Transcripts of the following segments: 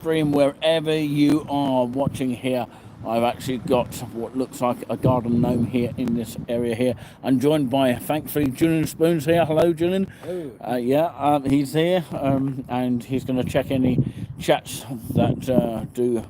stream wherever you are watching here. I've actually got what looks like a garden gnome here in this area here. I'm joined by, thankfully, Julian Spoons here. Hello, Julian. Hello. He's here, and he's going to check any chats that do,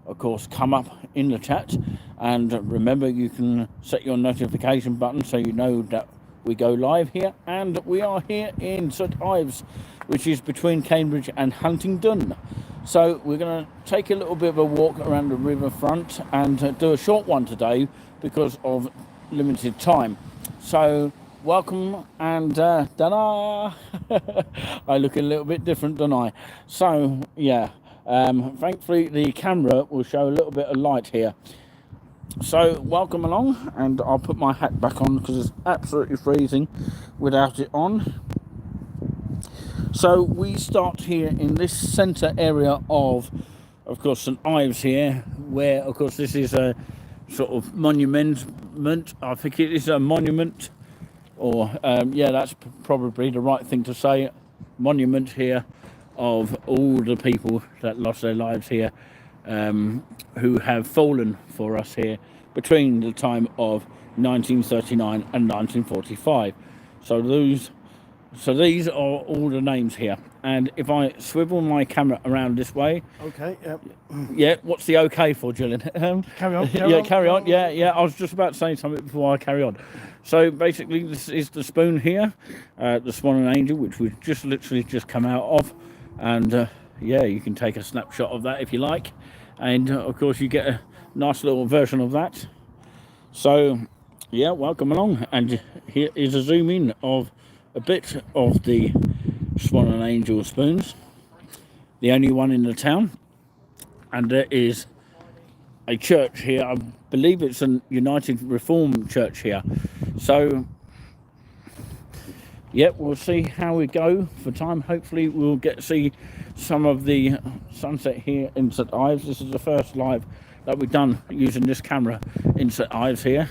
of course, come up in the chat. And remember, you can set your notification button so you know that we go live here. And we are here in St Ives, which is between Cambridge and Huntingdon. So we're going to take a little bit of a walk around the riverfront and do a short one today because of limited time. So welcome, and ta-da! I look a little bit different, don't I? So yeah, thankfully the camera will show a little bit of light here. So welcome along, and I'll put my hat back on because it's absolutely freezing without it on. So we start here in this centre area of course, St Ives here, where, of course, this is a sort of monument. I think it is a monument, or yeah, that's probably the right thing to say. Monument here of all the people that lost their lives here, who have fallen for us here between the time of 1939 and 1945. So these are all the names here. And if I swivel my camera around this way. Okay, yep. Yeah, what's the okay for, Julian? Carry on. Carry on. Yeah, I was just about to say something before I carry on. So basically, this is the spoon here, the Swan and Angel, which we've just literally just come out of. And yeah, you can take a snapshot of that if you like. And of course, you get a nice little version of that. So yeah, welcome along. And here is a zoom in of a bit of the Swan and Angel spoons, the only one in the town. And there is a church here. I believe it's a United Reformed church here. So yeah, we'll see how we go for time. Hopefully we'll get to see some of the sunset here in St Ives. This is the first live that we've done using this camera in St Ives here.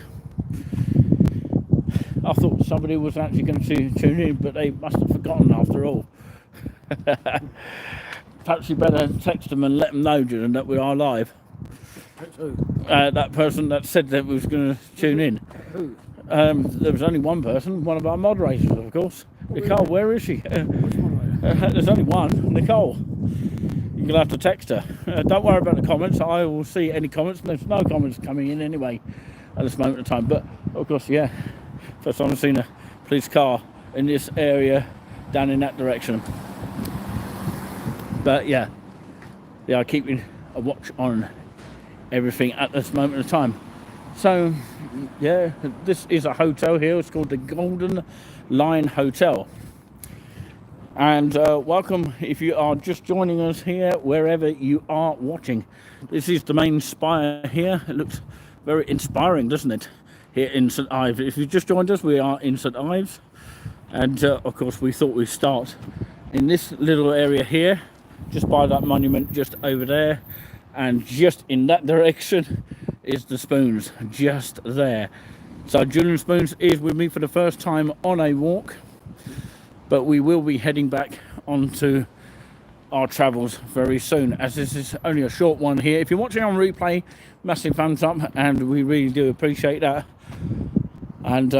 I thought somebody was actually going to tune in, but they must have forgotten after all. Perhaps you better text them and let them know, Julian, that we are live. Who? That person that said that was going to tune in. Who? There was only one person, one of our moderators, of course. Nicole, where is she? Which moderator? There's only one, Nicole. You're going to have to text her. Don't worry about the comments. I will see any comments. There's no comments coming in anyway at this moment in time. But, of course, yeah. First time I've seen a police car in this area down in that direction. But yeah, keeping a watch on everything at this moment of time. So yeah, this is a hotel here. It's called the Golden Lion Hotel. And welcome if you are just joining us here, wherever you are watching. This is the main spire here. It looks very inspiring, doesn't it? Here in St Ives. If you've just joined us, we are in St Ives, and of course we thought we'd start in this little area here, just by that monument just over there, and just in that direction is the spoons, just there. So Julian Spoons is with me for the first time on a walk, but we will be heading back onto our travels very soon, as this is only a short one here. If you're watching on replay, massive thumbs up, and we really do appreciate that. And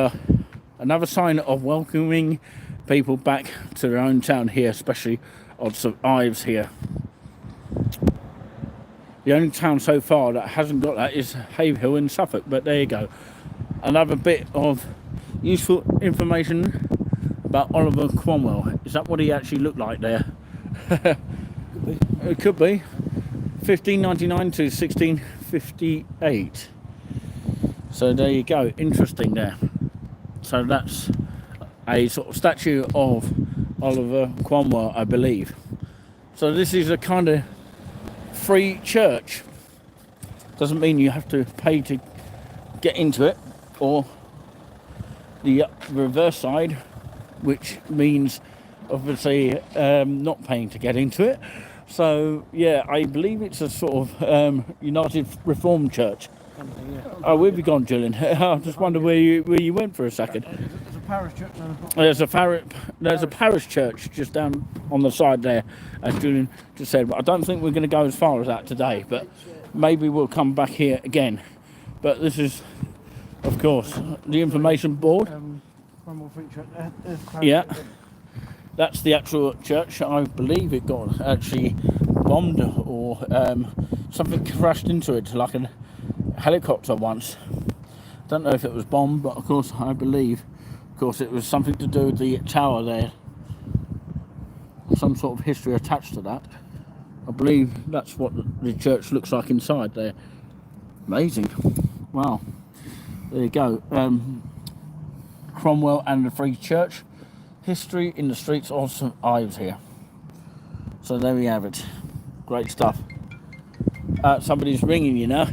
another sign of welcoming people back to their own town here, especially on St Ives here. The only town so far that hasn't got that is Haverhill in Suffolk, but there you go. Another bit of useful information about Oliver Cromwell. Is that what he actually looked like there? It could be 1599 to 1658. So there you go, interesting there. So that's a sort of statue of Oliver Cromwell, I believe. So this is a kind of free church. Doesn't mean you have to pay to get into it, or the reverse side, which means obviously not paying to get into it. So yeah, I believe it's a sort of United Reformed church. Oh, where have you gone, Julian? I just wondered where you went for a second. There's a parish church. There's a parish church just down on the side there, as Julian just said. But I don't think we're going to go as far as that today. But maybe we'll come back here again. But this is, of course, the information board. Cromwell Free Church. There's parish Yeah. church. That's the actual church. I believe it got actually bombed or something crashed into it, like a helicopter once. Don't know if it was bombed, but of course I believe, of course, it was something to do with the tower there. Some sort of history attached to that. I believe that's what the church looks like inside there. Amazing. Wow. There you go. Cromwell and the Free Church. History in the streets of St Ives here. So there we have it. Great stuff. Somebody's ringing you now.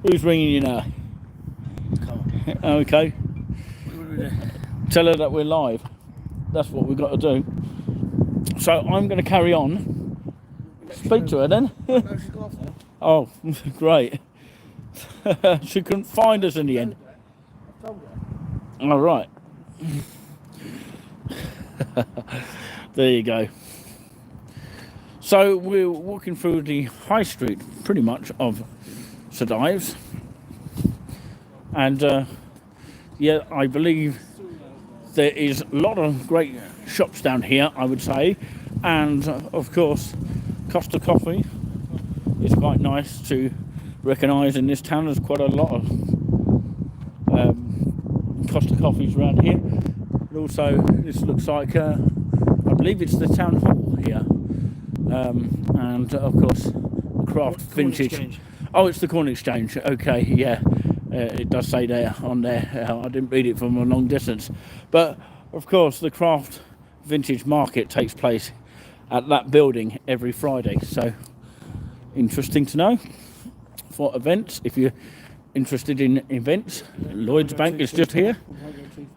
Who's ringing you now? Come on. Okay. What do we do? Tell her that we're live. That's what we've got to do. So I'm going to carry on. Speak to her then. No, she's gone off now. Oh, great. She couldn't find us in the end. I told her. All right. There you go. So we're walking through the high street, pretty much, of St Ives, and yeah, I believe there is a lot of great shops down here, I would say, and of course, Costa Coffee is quite nice to recognise in this town. There's quite a lot of Costa Coffees around here. And also, this looks like, I believe it's the town hall here. And of course, craft vintage. Exchange. Oh, it's the Corn Exchange. Okay, yeah. It does say there on there. I didn't read it from a long distance. But of course, the craft vintage market takes place at that building every Friday. So, interesting to know for events. If you're interested in events, Lloyd's Bank is just here. Won't go too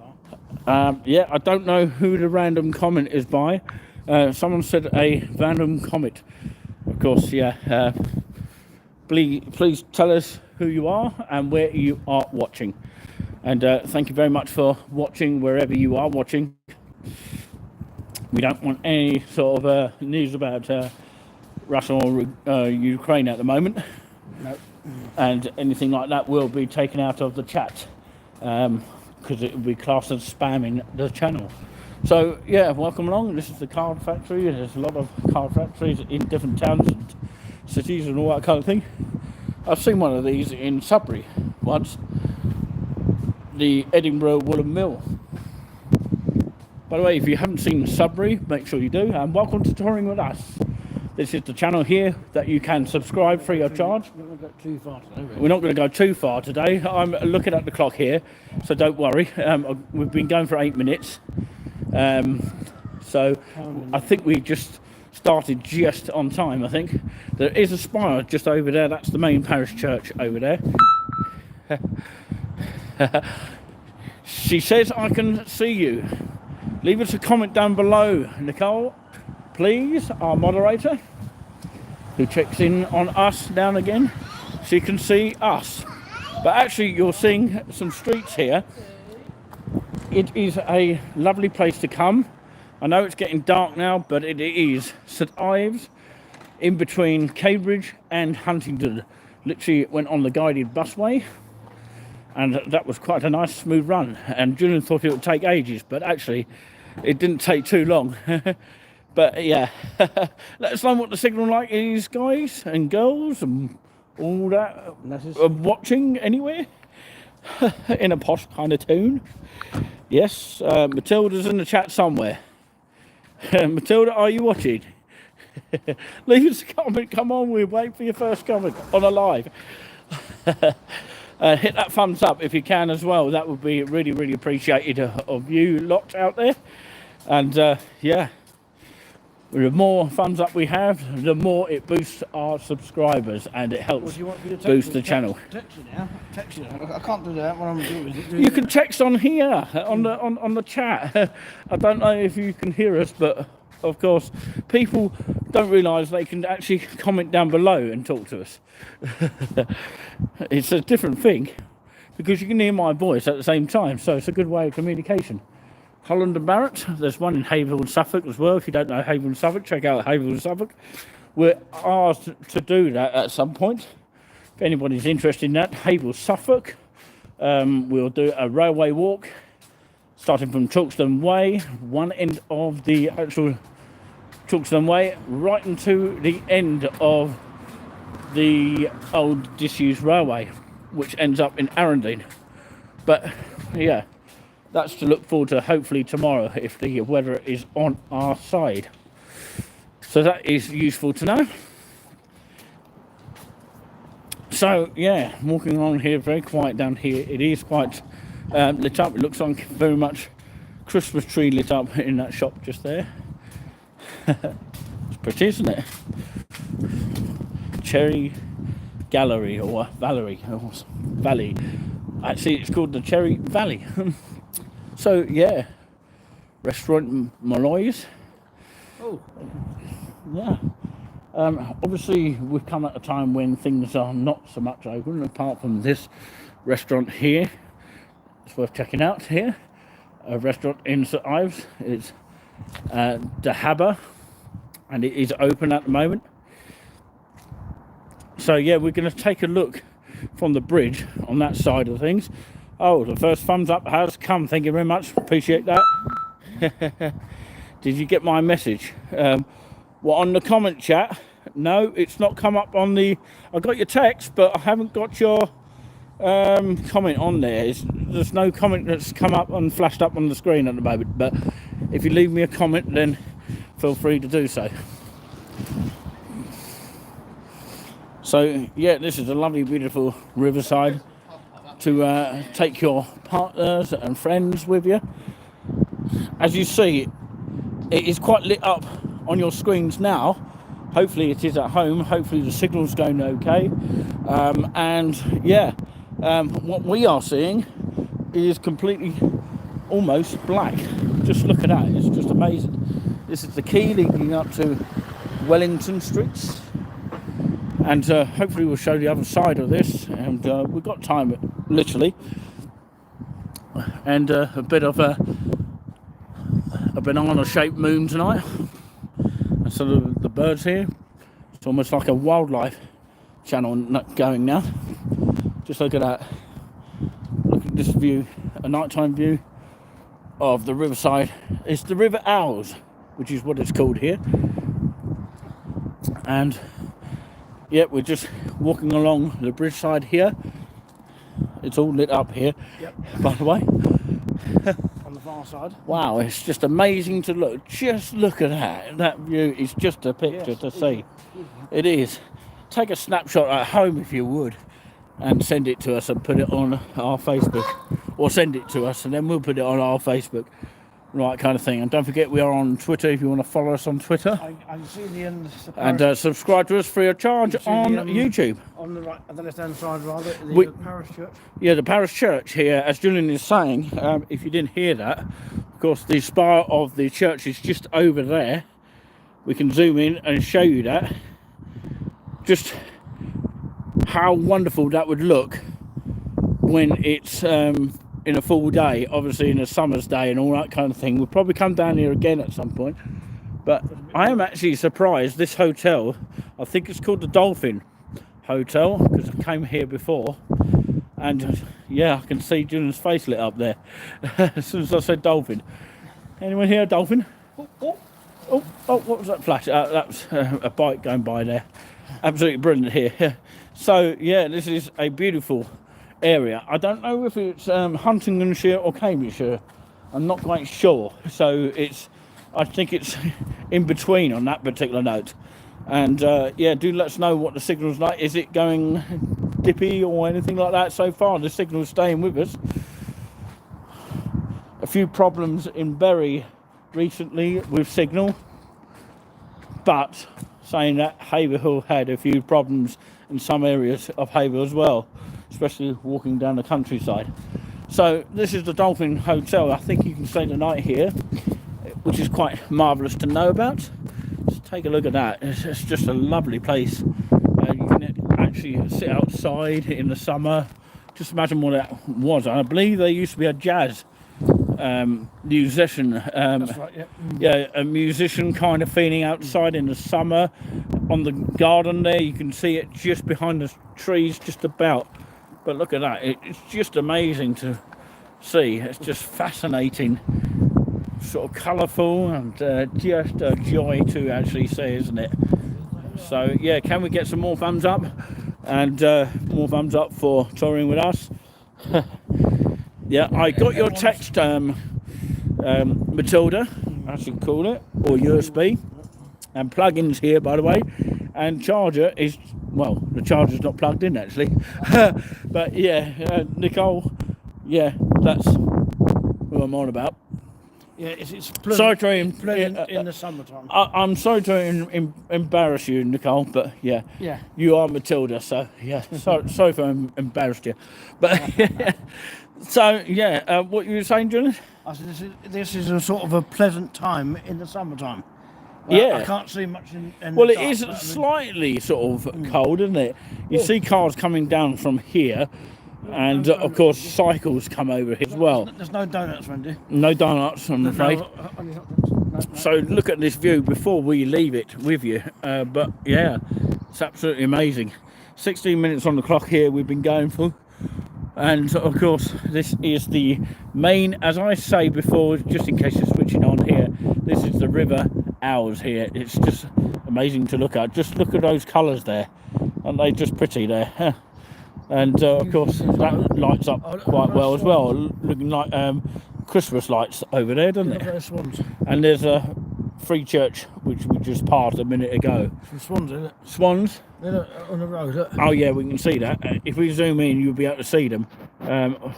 far. Yeah, I don't know who the random comment is by. Someone said a random comment. Of course, yeah. Please tell us who you are and where you are watching. And thank you very much for watching wherever you are watching. We don't want any sort of news about Russia or Ukraine at the moment. No. And anything like that will be taken out of the chat. Because it will be classed as spamming the channel. So yeah, welcome along. This is the card factory. There's a lot of card factories in different towns and cities and all that kind of thing. I've seen one of these in Sudbury once, the Edinburgh Woolen Mill. By the way, if you haven't seen Sudbury, make sure you do, and welcome to Touring with Us. This is the channel here that you can subscribe free of charge. We're not going to go too far today, really. We're not going to go too far today. I'm looking at the clock here, so don't worry. We've been going for 8 minutes. So I think we just started just on time, I think. There is a spire just over there. That's the main parish church over there. She says, I can see you. Leave us a comment down below, Nicole, please, our moderator, who checks in on us now and again. She can see us. But actually, you're seeing some streets here. It is a lovely place to come. I know it's getting dark now, but it is St Ives, in between Cambridge and Huntingdon. Literally went on the guided busway, and that was quite a nice smooth run. And Julian thought it would take ages, but actually it didn't take too long. But yeah, let us know what the signal like is, guys and girls, and all that. Watching anywhere in a posh kind of tune. Yes, Matilda's in the chat somewhere. Matilda, are you watching? Leave us a comment. Come on, we'll wait for your first comment on a live. Hit that thumbs up if you can as well. That would be really, really appreciated of you lot out there. And yeah, the more thumbs up we have, the more it boosts our subscribers and it helps boost the channel. Text you now. Text you. I can't do that. What I'm doing is You can text on here on the chat. I don't know if you can hear us, but of course, people don't realise they can actually comment down below and talk to us. It's a different thing. because you can hear my voice at the same time, so it's a good way of communication. Holland and Barrett, there's one in Haverhill and Suffolk as well. If you don't know Haverhill and Suffolk, check out Haverhill and Suffolk. We're asked to do that at some point. If anybody's interested in that, Haverhill, Suffolk. We'll do a railway walk starting from Chalkstone Way, one end of the actual Chalkstone Way, right into the end of the old disused railway, which ends up in Arundel. But yeah, that's to look forward to hopefully tomorrow if the weather is on our side. So that is useful to know. So yeah, walking along here, very quiet down here. It is quite lit up. It looks like very much Christmas tree lit up in that shop just there. It's pretty, isn't it? Cherry Gallery or Valerie or Valley. Actually, it's called the Cherry Valley. So yeah, restaurant Molloy's. Oh, Yeah. Obviously, we've come at a time when things are not so much open, apart from this restaurant here. It's worth checking out here. A restaurant in St Ives. It's De Habber, and it is open at the moment. So yeah, we're going to take a look from the bridge on that side of things. Oh, the first thumbs up has come. Thank you very much. Appreciate that. Did you get my message? Well, on the comment chat, no, it's not come up on the... I got your text, but I haven't got your comment on there. There's no comment that's come up and flashed up on the screen at the moment. But if you leave me a comment, then feel free to do so. So, yeah, this is a lovely, beautiful riverside to take your partners and friends with you. As you see, it is quite lit up on your screens now. Hopefully it is at home. Hopefully the signal's going okay. And yeah, what we are seeing is completely almost black. Just look at that. It's just amazing. This is the quay leading up to Wellington Streets. And hopefully we'll show the other side of this. And we've got time, literally. And a bit of a banana-shaped moon tonight. And so the birds here, it's almost like a wildlife channel going now. Just look at that. Look at this view, a nighttime view of the riverside. It's the River Owls, which is what it's called here. And yeah, we're just walking along the bridge side here. It's all lit up here, yep. By the way. On the far side. Wow, it's just amazing to look. Just look at that. That view is just a picture to see. It is. Take a snapshot at home if you would, and send it to us and put it on our Facebook. Or send it to us and then we'll put it on our Facebook. Right, kind of thing. And don't forget, we are on Twitter if you want to follow us on Twitter. I can see the end. And subscribe to us free of charge on YouTube. On the right, on the left-hand side, rather, the parish church. Yeah, the parish church here, as Julian is saying, if you didn't hear that, of course, the spire of the church is just over there. We can zoom in and show you that. Just how wonderful that would look when it's in a full day, obviously in a summer's day and all that kind of thing. We'll probably come down here again at some point. But I am actually surprised this hotel, I think it's called the Dolphin Hotel, because I came here before. And yeah, I can see Julian's face lit up there as soon as I said dolphin. Anyone here a dolphin? Oh, what was that flash? That was a bike going by there. Absolutely brilliant here. So yeah, this is a beautiful area. I don't know if it's Huntingdonshire or Cambridgeshire. I'm not quite sure. So I think it's in between on that particular note. And yeah, do let us know what the signal's like. Is it going dippy or anything like that? So far the signal's staying with us. A few problems in Bury recently with signal, but saying that, Haverhill had a few problems in some areas of Haverhill as well, especially walking down the countryside. So this is the Dolphin Hotel. I think you can stay the night here, which is quite marvellous to know about. Just take a look at that. It's just a lovely place. You can actually sit outside in the summer Just imagine what that was. I believe there used to be a jazz musician. That's right, yeah. Yeah, a musician kind of feeling outside in the summer on the garden there. You can see it just behind the trees, just about. But look at that. It's just amazing to see. It's just fascinating, sort of colourful, and just a joy to actually see, isn't it? So yeah, can we get some more thumbs up? And more thumbs up for touring with us. Yeah, I got your text, Matilda, I should call it, or USB, and plugins here, by the way, and charger is, well, the charger's not plugged in actually, but yeah, Nicole, yeah, that's who I'm on about. Yeah, it's Sorry pleasant, to in the summertime. I'm sorry to embarrass you, Nicole, but yeah, Yeah. you are Matilda, so yeah, sorry if I embarrassed you, but so yeah, what you were saying, Julian? I said this is a sort of a pleasant time in the summertime. Yeah. I can't see much in Well, the it dark, is but I mean, slightly sort of cold, isn't it? You see cars coming down from here, and of course cycles come over here as well. There's no donuts, Randy. No donuts, I'm afraid. No. So look at this view before we leave it with you. But yeah, it's absolutely amazing. 16 minutes on the clock here we've been going for. And of course, this is the main, as I say before, just in case you're switching on here, this is the River Ours here. It's just amazing to look at. Just look at those colours there. Aren't they just pretty there? And of course, that lights up quite well as well, looking like Christmas lights over there, doesn't it? Swans. And there's a free church which we just passed a minute ago. Some swans, isn't it? Swans? They're on the road, look. Oh yeah, we can see that. If we zoom in, you'll be able to see them.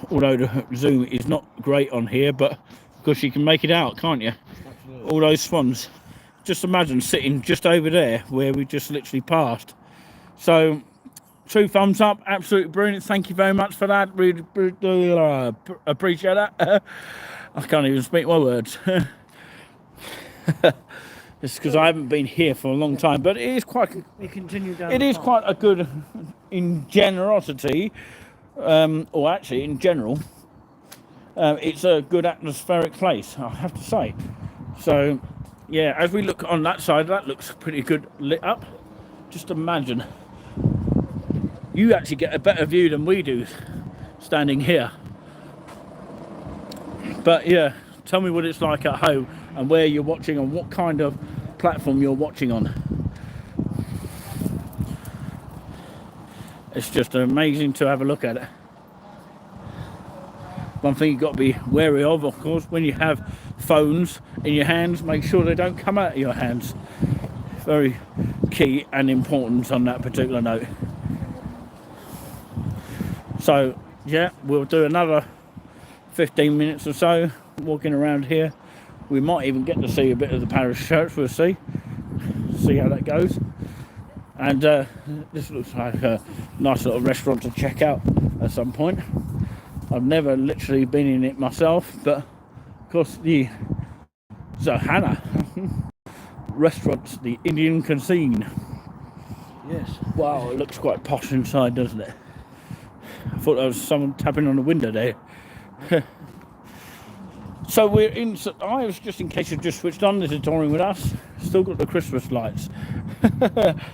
Although the zoom is not great on here, but of course you can make it out, can't you? Absolutely. All those swans. Just imagine sitting just over there where we just literally passed. So, 2 thumbs up, absolutely brilliant. Thank you very much for that. Really appreciate that. I can't even speak my words. It's because I haven't been here for a long time, but it is quite. We continue down. It is quite a good, in generosity, or actually in general, it's a good atmospheric place, I have to say. So, yeah, as we look on that side, that looks pretty good lit up. Just imagine. You actually get a better view than we do standing here. But yeah, tell me what it's like at home and where you're watching and what kind of platform you're watching on. It's just amazing to have a look at it. One thing you've got to be wary of course, when you have phones in your hands, make sure they don't come out of your hands. Very key and important on that particular note. So yeah, we'll do another 15 minutes or so walking around here. We might even get to see a bit of the parish church. We'll see how that goes. And this looks like a nice little restaurant to check out at some point. I've never literally been in it myself, but of course the Zohana restaurant, the Indian cuisine. Yes. Wow, it looks quite posh inside, doesn't it? I thought there was someone tapping on the window there. So we're in St Ives, just in case you've just switched on. This is touring with us. Still got the Christmas lights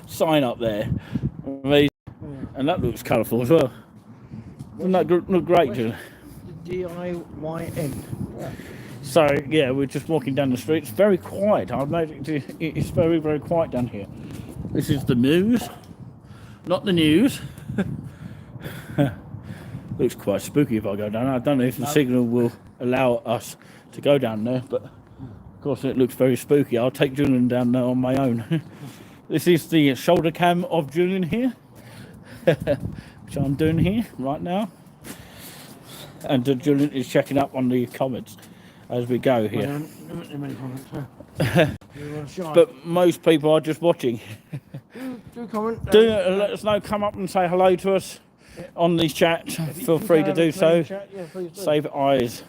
sign up there. Amazing. And that looks colourful as well. Doesn't that look great, Julian? DIYN. Yeah. So yeah, we're just walking down the street. It's very quiet. I've noticed it's very, very quiet down here. This is the news, not the news. Looks quite spooky if I go down. I don't know if the signal will allow us to go down there, but of course it looks very spooky. I'll take Julian down there on my own. This is the shoulder cam of Julian here, which I'm doing here right now. And Julian is checking up on the comments as we go here. But most people are just watching. Do comment. Do let us know. Come up and say hello to us on the chat. Feel free to do so. Yeah, please do. Save eyes.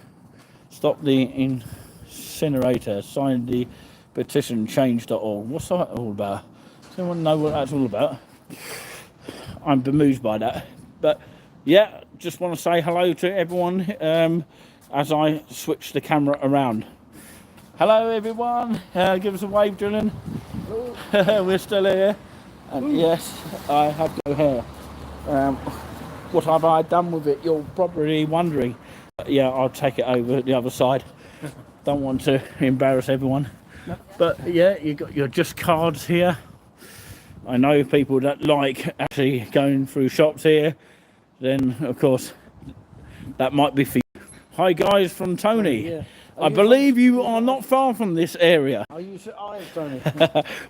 Stop the incinerator. Sign the petition. Change.org. What's that all about? Does anyone know what that's all about? I'm bemused by that. But yeah, just want to say hello to everyone as I switch the camera around. Hello, everyone. Give us a wave, Julian. We're still here. And yes, I have no hair. What have I done with it? You're probably wondering. Yeah, I'll take it over the other side. Don't want to embarrass everyone. No. But yeah, you got your just cards here. I know people that like actually going through shops here. Then, of course, that might be for you. Hi, guys, from Tony. Yeah. I believe you are not far from this area. Are you Ives, Tony?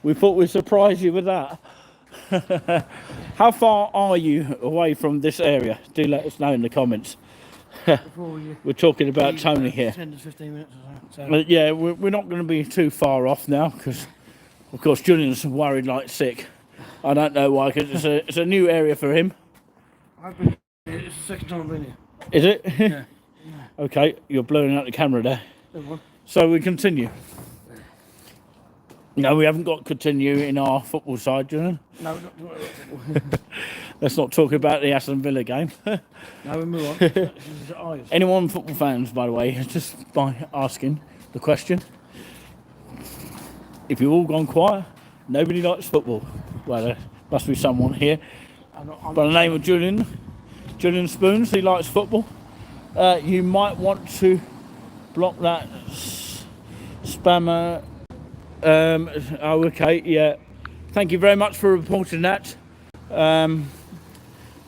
We thought we'd surprise you with that. How far are you away from this area? Do let us know in the comments. We're talking about Tony here. 10 to 15 minutes or so. Yeah, we're not going to be too far off now because, of course, Julian's worried like sick. I don't know why, because it's a new area for him. I've been here. It's the second time I've been here. Is it? Yeah. Okay, you're blowing out the camera there. Everyone. So we continue. No, we haven't got continue in our football side, Julian. No, not to worry about Let's not talk about the Aston Villa game. No, we move on. This is Ives. Anyone football fans, by the way, just by asking the question. If you've all gone quiet, nobody likes football. Well, there must be someone here by the name of Julian Spoons. He likes football. You might want to block that spammer. Oh, okay, yeah. Thank you very much for reporting that.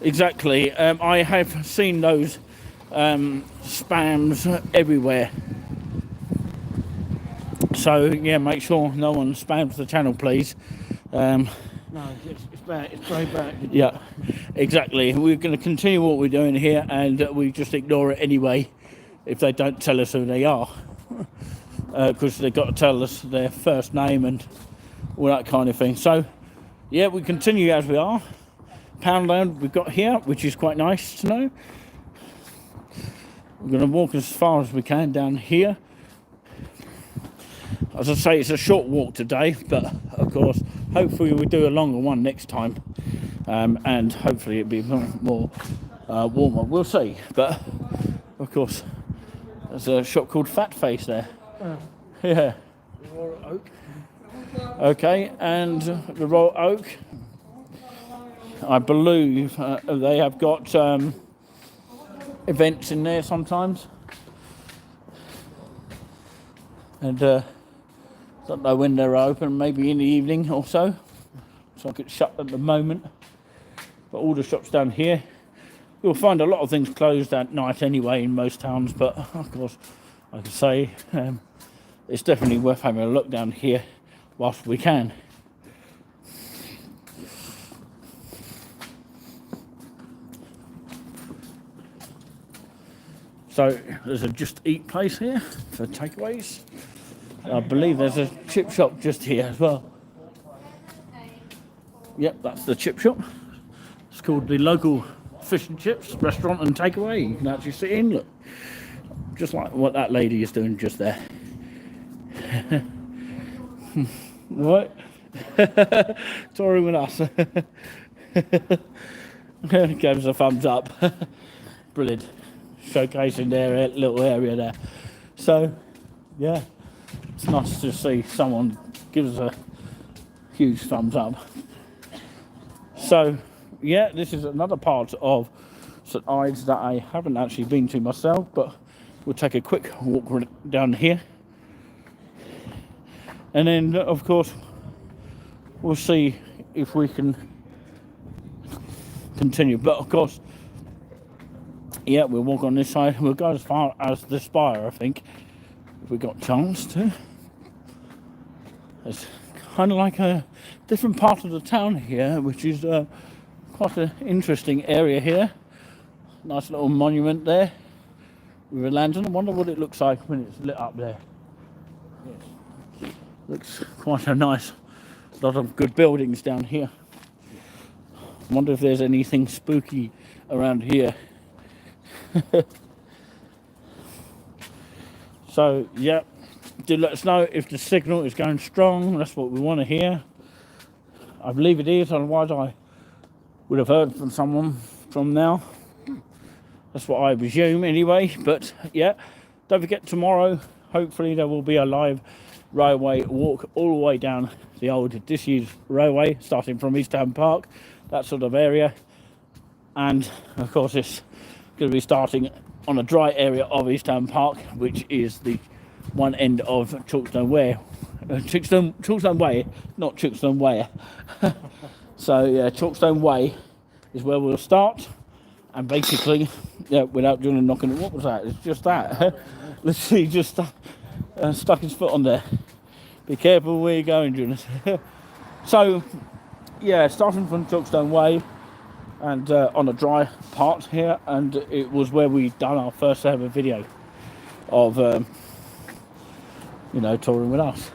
Exactly. I have seen those spams everywhere. So, yeah, make sure no one spams the channel, please. No, it's bad. It's very bad. Yeah, exactly. We're going to continue what we're doing here, and we just ignore it anyway if they don't tell us who they are. Because they've got to tell us their first name and all that kind of thing. So, yeah, we continue as we are. Poundland we've got here, which is quite nice to know. We're going to walk as far as we can down here. As I say, it's a short walk today, but of course, hopefully we do a longer one next time. And hopefully it'll be more warmer. We'll see. But, of course, there's a shop called Fat Face there. Yeah. Royal Oak. Okay, and the Royal Oak, I believe they have got events in there sometimes. And don't know when they're open, maybe in the evening or so. So it's shut at the moment. But all the shops down here, you'll find a lot of things closed at night anyway in most towns. But of course, like I say, it's definitely worth having a look down here whilst we can. So there's a Just Eat place here for takeaways. I believe there's a chip shop just here as well. Yep, that's the chip shop. It's called the Local Fish and Chips Restaurant and Takeaway. You can actually sit in, look. Just like what that lady is doing just there. What? Touring with us. Gave us a thumbs up. Brilliant. Showcasing their little area there. So, yeah. It's nice to see someone give us a huge thumbs up. So, yeah, this is another part of St Ives that I haven't actually been to myself, but we'll take a quick walk down here. And then, of course, we'll see if we can continue. But, of course, yeah, we'll walk on this side. We'll go as far as the spire, I think, if we got a chance to. It's kind of like a different part of the town here, which is quite an interesting area here. Nice little monument there with a lantern. I wonder what it looks like when it's lit up there. Yes. Looks quite a nice lot of good buildings down here. I wonder if there's anything spooky around here. So, yeah, do let us know if the signal is going strong. That's what we want to hear. I believe it is, otherwise I would have heard from someone from now. That's what I presume anyway. But yeah, don't forget tomorrow, hopefully there will be a live railway walk all the way down the old disused railway, starting from East Town Park, that sort of area. And of course it's going to be starting on a dry area of East Town Park, which is the one end of Chalkstone Way. Chalkstone Way, not Chalkstone Way. So yeah, Chalkstone Way is where we'll start. And basically, yeah, without doing a knocking, what was that? It's just that. Let's see, just stuck his foot on there. Be careful where you're going, Jonas. So, yeah, starting from Chalkstone Way and on a dry part here, and it was where we done our first ever video of, you know, touring with us.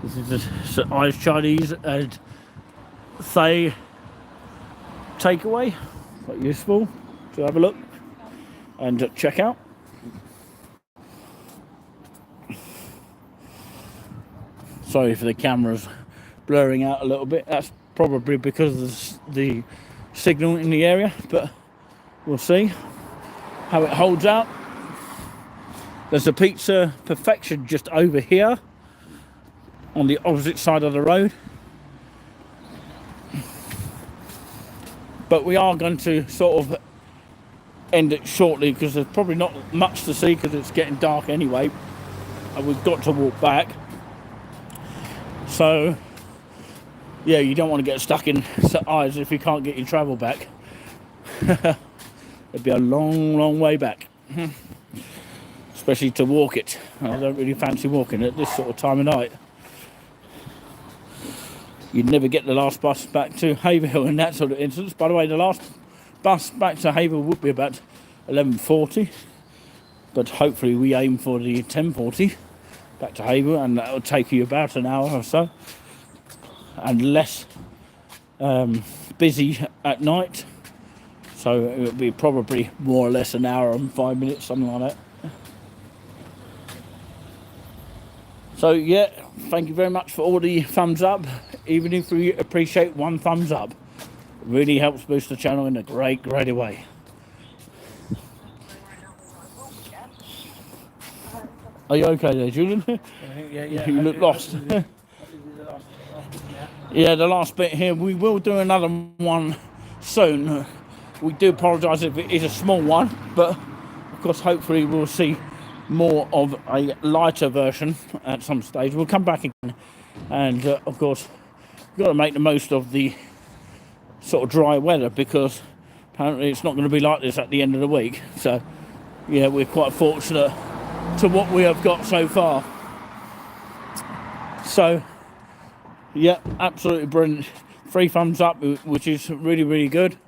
This is just Ives Chinese and Thay takeaway. Quite useful to have a look and check out. Sorry for the cameras blurring out a little bit. That's probably because of the signal in the area, but we'll see how it holds out. There's a Pizza Perfection just over here on the opposite side of the road. But we are going to sort of end it shortly because there's probably not much to see because it's getting dark anyway. And we've got to walk back. So, yeah, you don't want to get stuck in Ives if you can't get your travel back. It'd be a long, long way back. Especially to walk it. I don't really fancy walking at this sort of time of night. You'd never get the last bus back to Haverhill in that sort of instance. By the way, the last bus back to Haverhill would be about 11:40, but hopefully we aim for the 10:40 back to Haverhill, and that will take you about an hour or so, and less busy at night. So it would be probably more or less an hour and 5 minutes, something like that. So yeah, thank you very much for all the thumbs up. Even if we appreciate one thumbs up, it really helps boost the channel in a great way. Are you okay there, Julian? Yeah. You look lost. Yeah, the last bit here, we will do another one soon. We do apologise if it is a small one, but of course hopefully we'll see more of a lighter version at some stage. We'll come back again, and of course we've got to make the most of the sort of dry weather, because apparently it's not going to be like this at the end of the week. So yeah, we're quite fortunate to what we have got so far. So yeah, absolutely brilliant. 3 thumbs up, which is really good.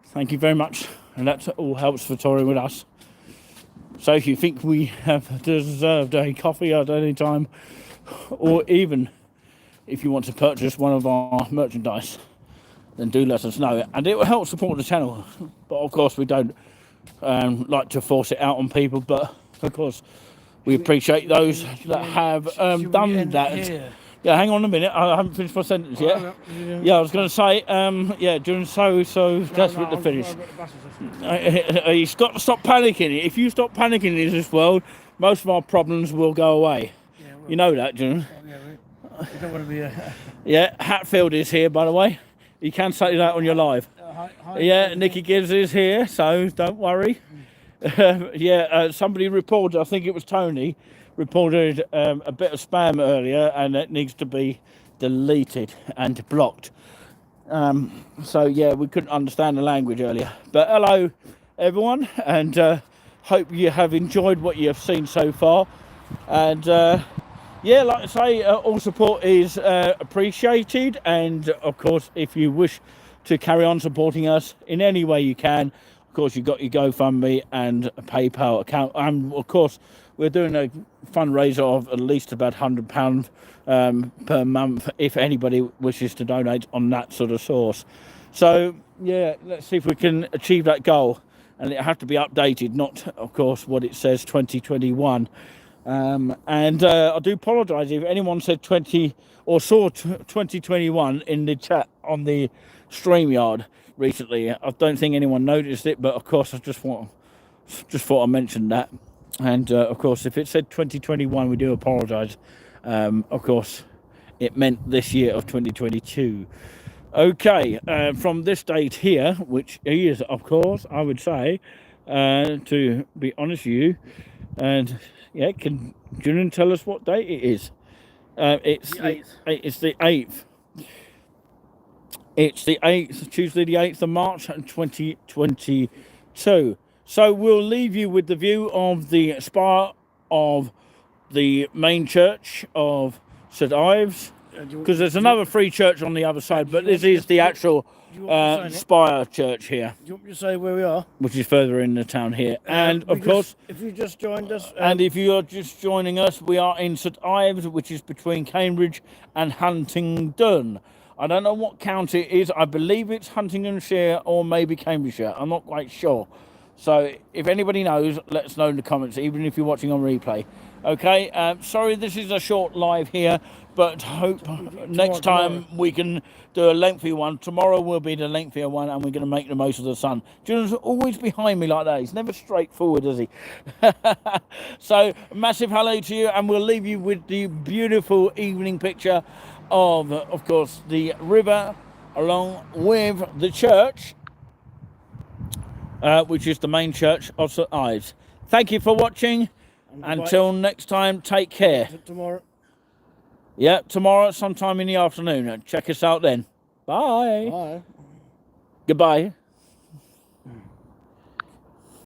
Thank you very much, and that all helps for touring with us. So if you think we have deserved a coffee at any time, or even if you want to purchase one of our merchandise, then do let us know, and it will help support the channel. But of course we don't like to force it out on people, but of course we appreciate those that have done that. Yeah, hang on a minute, I haven't finished my sentence yet. Yeah, I was going to say, yeah, doing so desperate to finish. You've got to stop panicking. If you stop panicking in this world, most of our problems will go away. Yeah, you know that, June. You don't want to be Yeah, Hatfield is here, by the way. You can say that on your live. Hi, yeah, Nicky Gibbs is here, so don't worry. Somebody reported, I think it was Tony, reported a bit of spam earlier, and it needs to be deleted and blocked. So yeah, we couldn't understand the language earlier. But hello everyone, and hope you have enjoyed what you have seen so far. And yeah, like I say, all support is appreciated, and of course if you wish to carry on supporting us in any way you can, of course you've got your GoFundMe and a PayPal account, and of course we're doing a fundraiser of at least about £100 per month if anybody wishes to donate on that sort of source. So yeah, let's see if we can achieve that goal, and it have to be updated, not of course what it says 2021. And I do apologise if anyone said 20 or saw 2021 in the chat on the StreamYard recently. I don't think anyone noticed it, but of course I just thought I mentioned that. And of course, if it said 2021, we do apologise. Of course, it meant this year of 2022. Okay, from this date here, which is, of course, I would say, to be honest with you, and yeah, can Julian tell us what date it is? It's The 8th. It's the 8th. It's the 8th, Tuesday the 8th of March 2022. So we'll leave you with the view of the spire of the main church of St Ives, because there's another free church on the other side, but this is the actual spire church here, Do you want me to say where we are? which is further in the town here. And of course, if you just joined us, and if you are just joining us, we are in St Ives, which is between Cambridge and Huntingdon. I don't know what county it is. I believe it's Huntingdonshire or maybe Cambridgeshire. I'm not quite sure. So if anybody knows, let us know in the comments, even if you're watching on replay. Okay, sorry this is a short live here, but hope next time we can do a lengthy one. Tomorrow will be the lengthier one, and we're going to make the most of the sun. Julian's always behind me like that. He's never straightforward, is he? So massive hello to you, and we'll leave you with the beautiful evening picture of course, the river along with the church, which is the main church of St Ives. Thank you for watching. Until next time, take care. Tomorrow. Yeah, tomorrow sometime in the afternoon. Check us out then. Bye. Bye. Goodbye.